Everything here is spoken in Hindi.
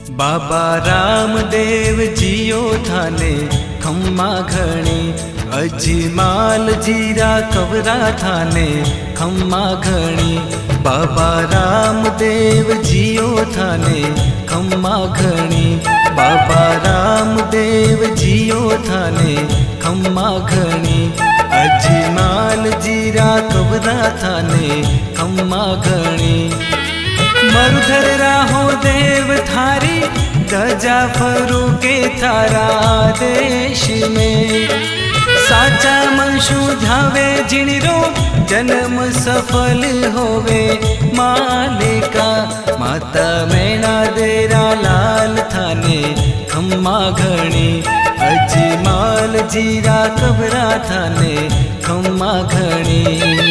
बाबा रामदेव जियो थाने खम्मा घणी, अजमाल जीरा कवरा थाने खम्मा घणी। बाबा रामदेव जियो थाने खम्मा घणी, बाबा रामदेव जियो थाने खम्मा घणी। अजमाल जीरा कवरा थाने खम्मा घणी। मरुधर राहो देव थारी, गजा फरू के थारा देश में। साचा मनशु ध्यावे जिणरो, जन्म सफल होवे मालिका। माता मैना देरा लाल थाने खम्मा घणी, अजमाल जीरा कबरा थाने खम्मा घणी।